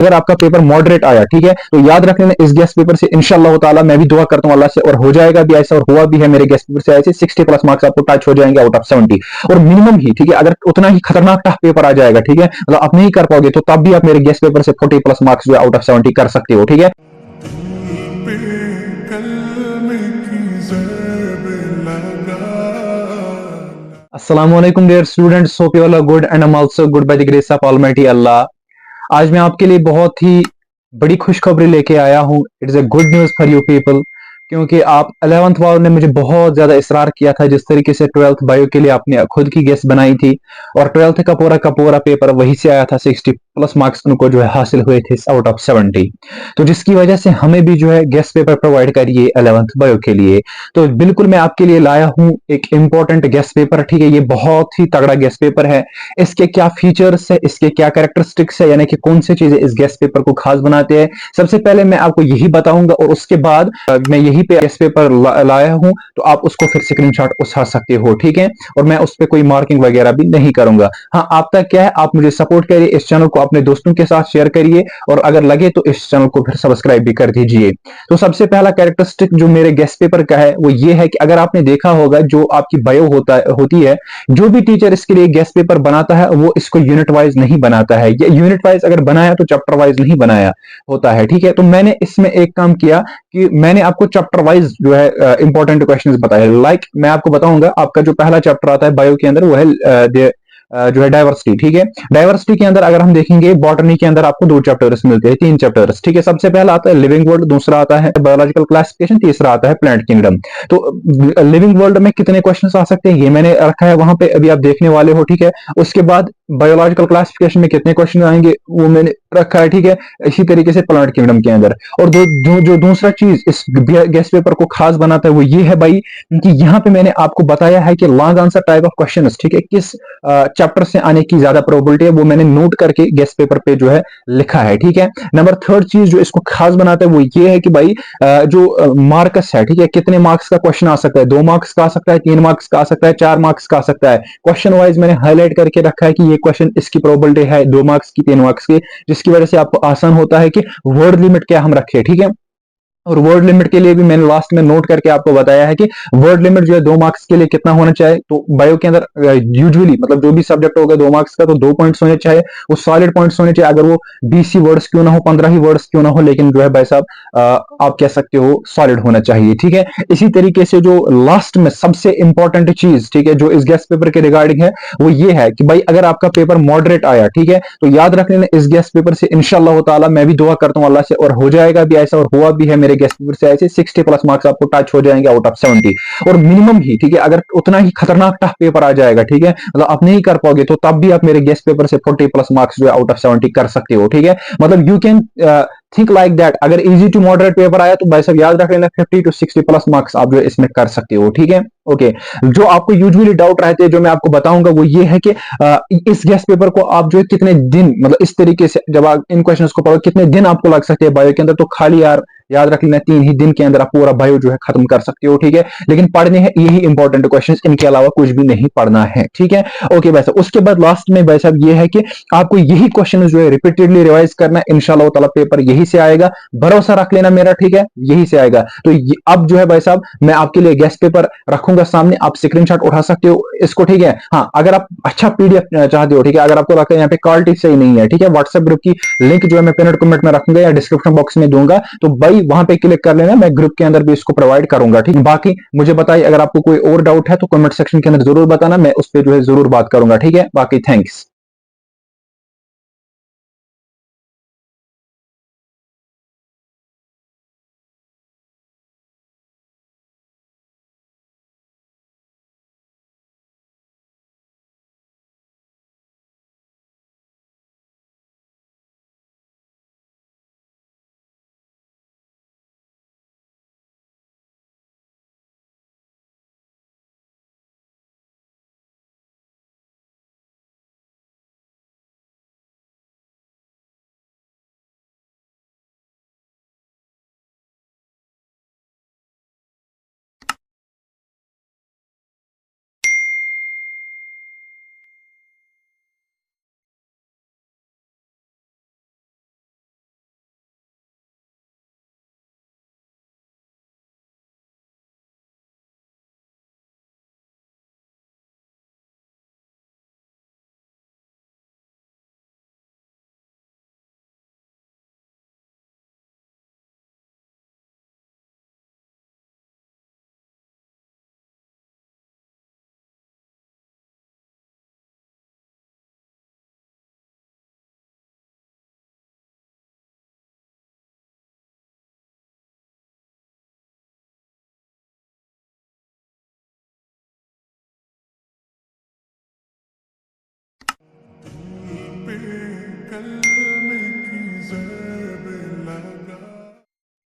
अगर आपका paper moderate आया, ठीक है, तो याद रख लेना इस गेस्ट पेपर से इंशाअल्लाह ताला मैं भी दुआ करता हूं अल्लाह से, और हो जाएगा भी ऐसा, और हुआ भी है मेरे गेस्ट पेपर से ऐसे 60 प्लस मार्क्स आपको टच हो जाएंगे आउट ऑफ 70, और मिनिमम ही, ठीक है, अगर उतना ही खतरनाक टफ पेपर आ जाएगा, ठीक है, मतलब आप नहीं कर पाओगे तो तब भी आप मेरे गेस्ट पेपर से 40 प्लस मार्क्स जो आउट ऑफ 70 कर सकते हो, ठीक है। अस्सलाम वालेकुम dear students, hope you all are good and I am also good by the grace of almighty अल्लाह। आज मैं आपके लिए बहुत ही बड़ी खुशखबरी लेके आया हूँ। It's a good news for you people, क्योंकि आप 11th वालों ने मुझे बहुत ज्यादा इसरार किया था, जिस तरीके से 12th बायो के लिए आपने खुद की गेस बनाई थी, और 12th का पूरा पेपर वही से आया था, 60 प्लस मार्क्स उनको जो है हासिल हुए थे आउट ऑफ 70, तो जिसकी वजह से हमें भी जो है गेस्ट पेपर प्रोवाइड करिए 11th बायो के लिए। तो बिल्कुल मैं आपके लिए लाया हूं एक इंपॉर्टेंट गेस्ट पेपर, ठीक है, ये बहुत ही तगड़ा गेस्ट पेपर है। इसके क्या फीचर्स है, इसके क्या कैरेक्टरिस्टिक्स है, यानी कि कौन सी चीजें इस गेस्ट पेपर को खास बनाते हैं, सबसे पहले मैं आपको यही बताऊंगा, और उसके बाद मैं यही पे गेस्ट पेपर लाया हूं, तो आप उसको फिर स्क्रीनशॉट उठा सकते हो, ठीक है, और मैं उस पर कोई मार्किंग वगैरह भी नहीं करूंगा। हाँ, आप तक क्या है, आप मुझे सपोर्ट करिए, इस चैनल को अपने दोस्तों के साथ शेयर करिए, और अगर लगे तो इस चैनल को फिर सब्सक्राइब भी कर दीजिए। तो सबसे पहला कैरेक्टरिस्टिक जो मेरे गेस्ट पेपर का है वो ये है कि अगर आपने देखा होगा, जो आपकी बायो होती है, जो भी टीचर इसके लिए गेस्ट पेपर बनाता है वो इसको यूनिट वाइज नहीं बनाता है, ये यूनिट वाइज अगर बनाया तो चैप्टर वाइज नहीं बनाया होता है, ठीक है। तो मैंने इसमें एक काम किया कि मैंने आपको चैप्टर वाइज जो है इंपॉर्टेंट क्वेश्चंस बताए। लाइक मैं आपको बताऊंगा, आपका जो पहला चैप्टर आता है बायो के अंदर वो है जो है डाइवर्सिटी, ठीक है। डाइवर्सिटी के अंदर अगर हम देखेंगे, बॉटनी के अंदर आपको 2 चैप्टर्स मिलते हैं, 3 चैप्टर्स, ठीक है। सबसे पहला आता है लिविंग वर्ल्ड, दूसरा आता है बायोलॉजिकल क्लासिफिकेशन, तीसरा आता है प्लांट किंगडम। तो लिविंग वर्ल्ड में कितने क्वेश्चंस आ सकते हैं ये मैंने रखा है वहां पे, अभी आप देखने वाले हो, ठीक है। उसके बाद बायोलॉजिकल क्लासिफिकेशन में कितने क्वेश्चन आएंगे वो मैंने रखा है, ठीक है। इसी तरीके से प्लांट किंगडम के अंदर। और जो दूसरा चीज इस गेस्ट पेपर को खास बनाता है वो ये है भाई, कि यहाँ पे मैंने आपको बताया है कि long answer type of question, ठीक है, किस चैप्टर से आने की ज्यादा प्रोबेबिलिटी है, वो मैंने नोट करके गेस्ट पेपर पे जो है लिखा है, ठीक है। नंबर 3 चीज जो इसको खास बनाता है वो ये है कि भाई जो मार्कस है, ठीक है, कितने मार्क्स का क्वेश्चन आ सकता है, 2 मार्क्स का आ सकता है, 3 मार्क्स का आ सकता है, 4 मार्क्स का आ सकता है। क्वेश्चन वाइज मैंने हाईलाइट करके रखा है कि ये क्वेश्चन इसकी प्रोबेबिलिटी है 2 मार्क्स की, 3 मार्क्स की, जिसकी वजह से आपको आसान होता है कि वर्ड लिमिट क्या हम रखें, ठीक है। और वर्ड लिमिट के लिए भी मैंने लास्ट में नोट करके आपको बताया है कि वर्ड लिमिट जो है 2 मार्क्स के लिए कितना होना चाहिए। तो बायो के अंदर यूजुअली मतलब जो भी सब्जेक्ट होगा 2 मार्क्स का, तो 2 पॉइंट्स होने चाहिए, वो सॉलिड पॉइंट्स होने चाहिए। अगर वो 20 ही वर्ड्स क्यों ना हो, 15 ही वर्ड्स क्यों ना हो, लेकिन जो है भाई साहब आप कह सकते हो सॉलिड होना चाहिए, ठीक है। इसी तरीके से जो लास्ट में सबसे इंपॉर्टेंट चीज, ठीक है, जो इस गेस्ट पेपर के रिगार्डिंग है वो ये है कि भाई अगर आपका पेपर मॉडरेट आया, ठीक है, तो याद रख लेना इस गेस्ट पेपर से इंशाअल्लाह ताला मैं भी दुआ करता हूं अल्लाह से, और हो जाएगा भी ऐसा, और हुआ भी है मेरे गेस्ट पेपर से ऐसे 60 प्लस मार्क्स आपको टच हो जाएंगे आउट ऑफ 70, और मिनिमम ही, ठीक है, अगर उतना ही खतरनाक टफ पेपर आ जाएगा, ठीक है, मतलब आप नहीं कर पाओगे तो तब भी आप मेरे गेस्ट पेपर से 40 प्लस मार्क्स जो है आउट ऑफ 70 कर सकते हो, ठीक है। मतलब you can think like that, अगर इजी टू मॉडरेट पेपर आया तो भाई साहब याद रख लेना 50 to 60 प्लस मार्क्स आप जो इसमें कर सकते हो, ठीक है। ओके, जो आपको यूजुअली डाउट रहते हैं जो मैं आपको बताऊंगा वो ये है कि इस गेस्ट पेपर को आप जो है कितने दिन, मतलब इस तरीके से जब आप इन क्वेश्चंस को पढ़ो कितने दिन आपको लग सकते हैं बायो के अंदर, तो खाली यार याद रख लेना 3 ही दिन के अंदर आप पूरा बायो जो है खत्म कर सकते हो, ठीक है। लेकिन पढ़ने हैं यही इंपॉर्टेंट क्वेश्चंस, इनके अलावा कुछ भी नहीं पढ़ना है, ठीक है। ओके भाई साहब, उसके बाद लास्ट में भाई साहब ये है कि आपको यही क्वेश्चन जो है रिपीटेडली रिवाइज करना है, इंशाल्लाह ताला पेपर यही से आएगा, भरोसा रख लेना मेरा, ठीक है, यही से आएगा। तो अब जो है भाई साहब मैं आपके लिए गेस्ट पेपर रखूंगा सामने, आप स्क्रीनशॉट उठा सकते हो इसको, ठीक है। हाँ, अगर आप अच्छा पीडीएफ चाहते हो, ठीक है, अगर आपको लगता है यहाँ पे क्वालिटी सही नहीं है, ठीक है, व्हाट्सएप ग्रुप की लिंक जो है मैं पिन कमेंट में रखूंगा या डिस्क्रिप्शन बॉक्स में दूंगा, तो भाई वहां पे क्लिक कर लेना, मैं ग्रुप के अंदर भी इसको प्रोवाइड करूंगा, ठीक। बाकी मुझे बताइए अगर आपको कोई और डाउट है तो कमेंट सेक्शन के अंदर जरूर बताना, मैं उस पर जो है जरूर बात करूंगा, ठीक है। बाकी थैंक्स।